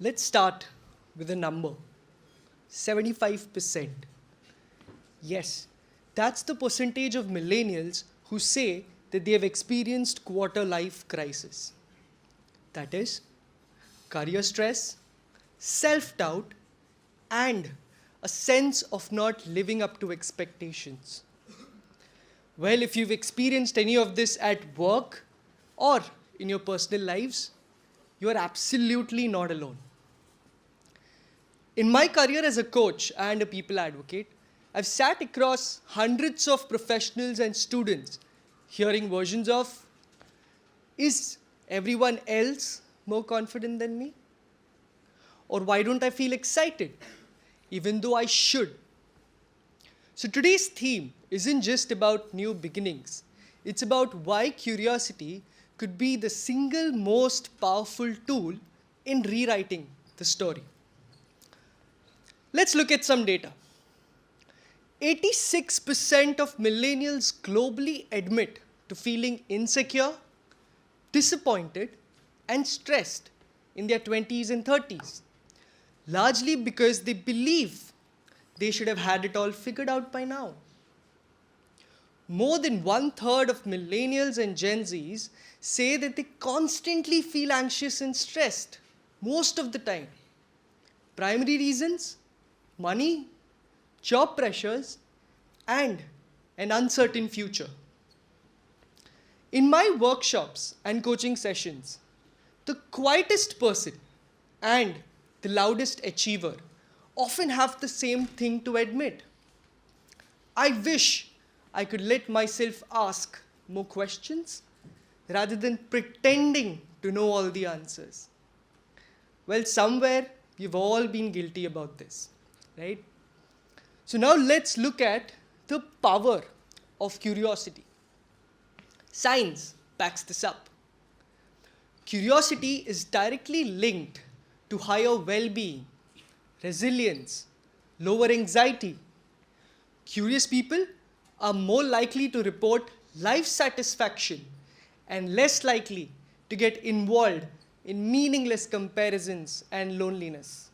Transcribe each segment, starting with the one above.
Let's start with a number 75%. Yes, that's the percentage of millennials who say that they have experienced quarter life crisis. That is, career stress, self doubt, and a sense of not living up to expectations. Well, if you've experienced any of this at work or in your personal lives, you are absolutely not alone. In my career as a coach and a people advocate, I've sat across hundreds of professionals and students hearing versions of, is everyone else more confident than me? Or why don't I feel excited, even though I should? So today's theme isn't just about new beginnings. It's about why curiosity could be the single most powerful tool in rewriting the story. Let's look at some data. 86% of millennials globally admit to feeling insecure, disappointed, and stressed in their 20s and 30s, largely because they believe they should have had it all figured out by now. More than 1/3 of millennials and Gen Zs say that they constantly feel anxious and stressed most of the time. Primary reasons: money, job pressures, and an uncertain future. In my workshops and coaching sessions, the quietest person and the loudest achiever often have the same thing to admit. I wish I could let myself ask more questions rather than pretending to know all the answers. Well, somewhere we've all been guilty about this, right? So now let's look at the power of curiosity. Science backs this up. Curiosity is directly linked to higher well-being, resilience, lower anxiety. Curious people are more likely to report life satisfaction and less likely to get involved in meaningless comparisons and loneliness.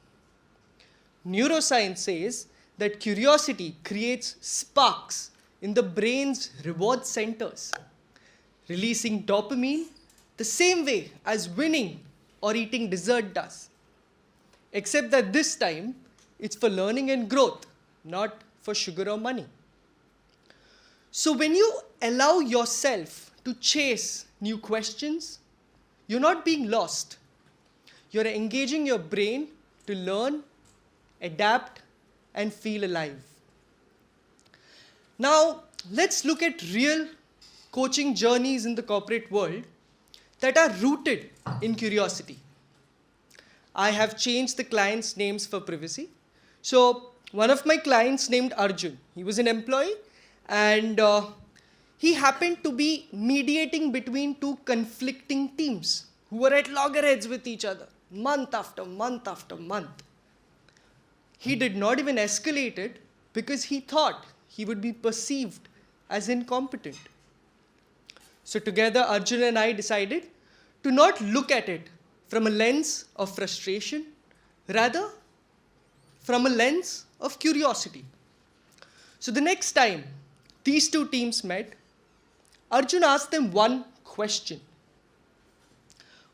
Neuroscience says that curiosity creates sparks in the brain's reward centers, releasing dopamine the same way as winning or eating dessert does. Except that this time, it's for learning and growth, not for sugar or money. So when you allow yourself to chase new questions, you're not being lost. You're engaging your brain to learn, adapt, and feel alive. Now, let's look at real coaching journeys in the corporate world that are rooted in curiosity. I have changed the clients' names for privacy. So, one of my clients named Arjun, he was an employee, and he happened to be mediating between two conflicting teams who were at loggerheads with each other month after month after month. He did not even escalate it because he thought he would be perceived as incompetent. So together, Arjun and I decided to not look at it from a lens of frustration, rather from a lens of curiosity. So the next time these two teams met, Arjun asked them one question.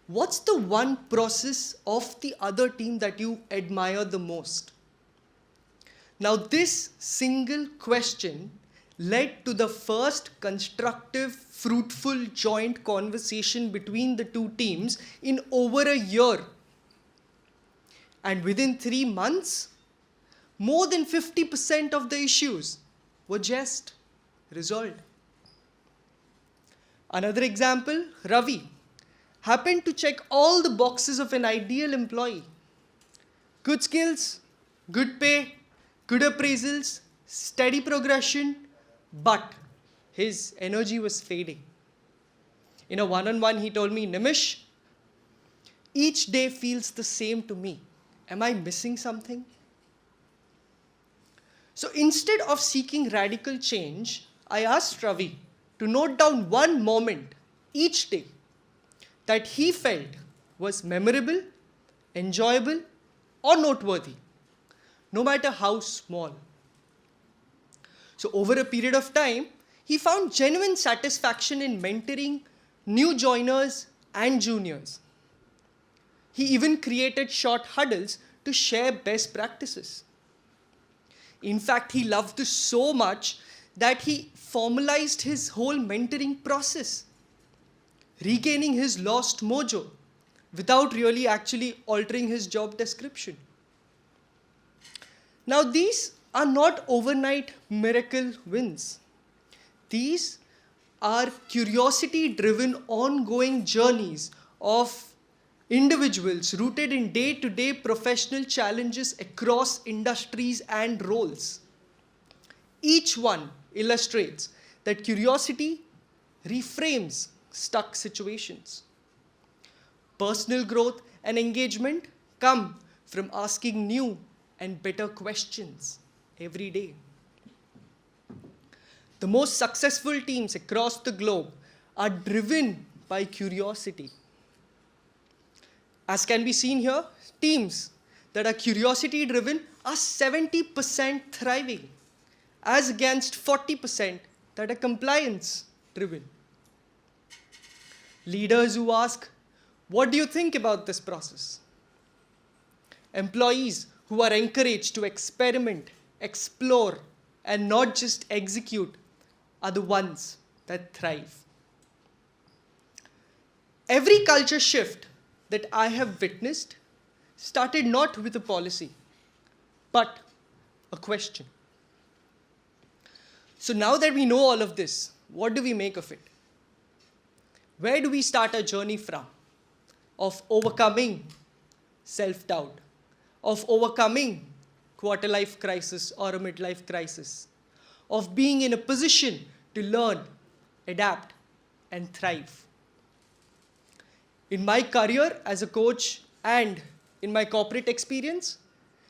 What's the one process of the other team that you admire the most? Now, this single question led to the first constructive, fruitful joint conversation between the two teams in over a year. And within 3 months, more than 50% of the issues were just resolved. Another example, Ravi happened to check all the boxes of an ideal employee. Good skills, good pay, good appraisals, steady progression, but his energy was fading. In a one-on-one, he told me, Nimish, each day feels the same to me. Am I missing something? So instead of seeking radical change, I asked Ravi to note down one moment each day that he felt was memorable, enjoyable, or noteworthy, no matter how small. So, over a period of time, he found genuine satisfaction in mentoring new joiners and juniors. He even created short huddles to share best practices. In fact, he loved this so much that he formalized his whole mentoring process, regaining his lost mojo without really actually altering his job description. Now, these are not overnight miracle wins. These are curiosity driven ongoing journeys of individuals rooted in day to day professional challenges across industries and roles. Each one illustrates that curiosity reframes stuck situations. Personal growth and engagement come from asking new and better questions every day. The most successful teams across the globe are driven by curiosity. As can be seen here, teams that are curiosity driven are 70% thriving, as against 40% that are compliance driven. Leaders who ask, "What do you think about this process?" Employees who are encouraged to experiment, explore, and not just execute are the ones that thrive. Every culture shift that I have witnessed started not with a policy, but a question. So now that we know all of this, what do we make of it? Where do we start our journey from? Of overcoming self-doubt, of overcoming quarter-life crisis or a midlife crisis, of being in a position to learn, adapt, and thrive. In my career as a coach and in my corporate experience,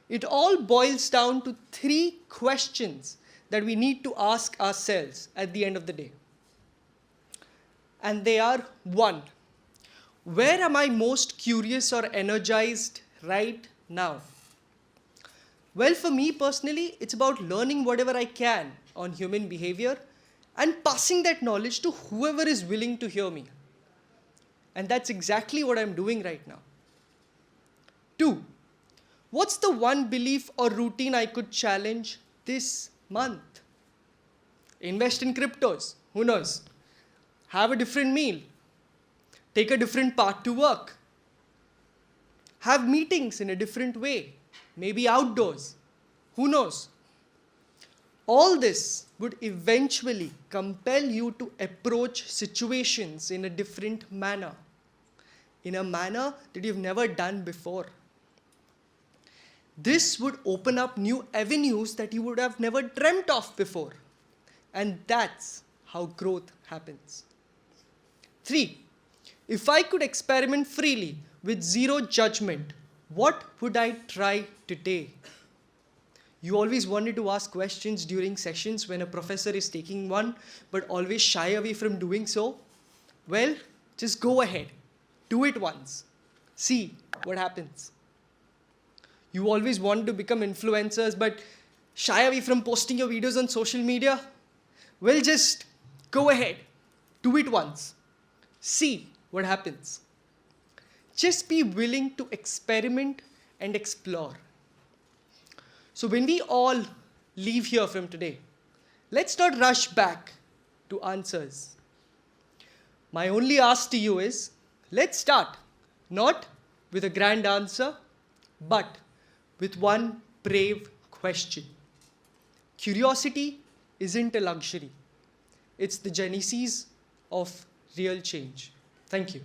it all boils down to 3 questions that we need to ask ourselves at the end of the day. And they are: 1, where am I most curious or energized right now? Well, for me personally, it's about learning whatever I can on human behavior and passing that knowledge to whoever is willing to hear me. And that's exactly what I'm doing right now. 2, what's the one belief or routine I could challenge this month? Invest in cryptos, who knows? Have a different meal. Take a different path to work. Have meetings in a different way, maybe outdoors, who knows? All this would eventually compel you to approach situations in a different manner, in a manner that you've never done before. This would open up new avenues that you would have never dreamt of before. And that's how growth happens. 3, if I could experiment freely with zero judgment, what would I try today? You always wanted to ask questions during sessions when a professor is taking one, but always shy away from doing so. Well, just go ahead. Do it once. See what happens. You always wanted to become influencers, but shy away from posting your videos on social media. Well, just go ahead. Do it once. See what happens. Just be willing to experiment and explore. So when we all leave here from today, let's not rush back to answers. My only ask to you is, let's start not with a grand answer, but with one brave question. Curiosity isn't a luxury. It's the genesis of real change. Thank you.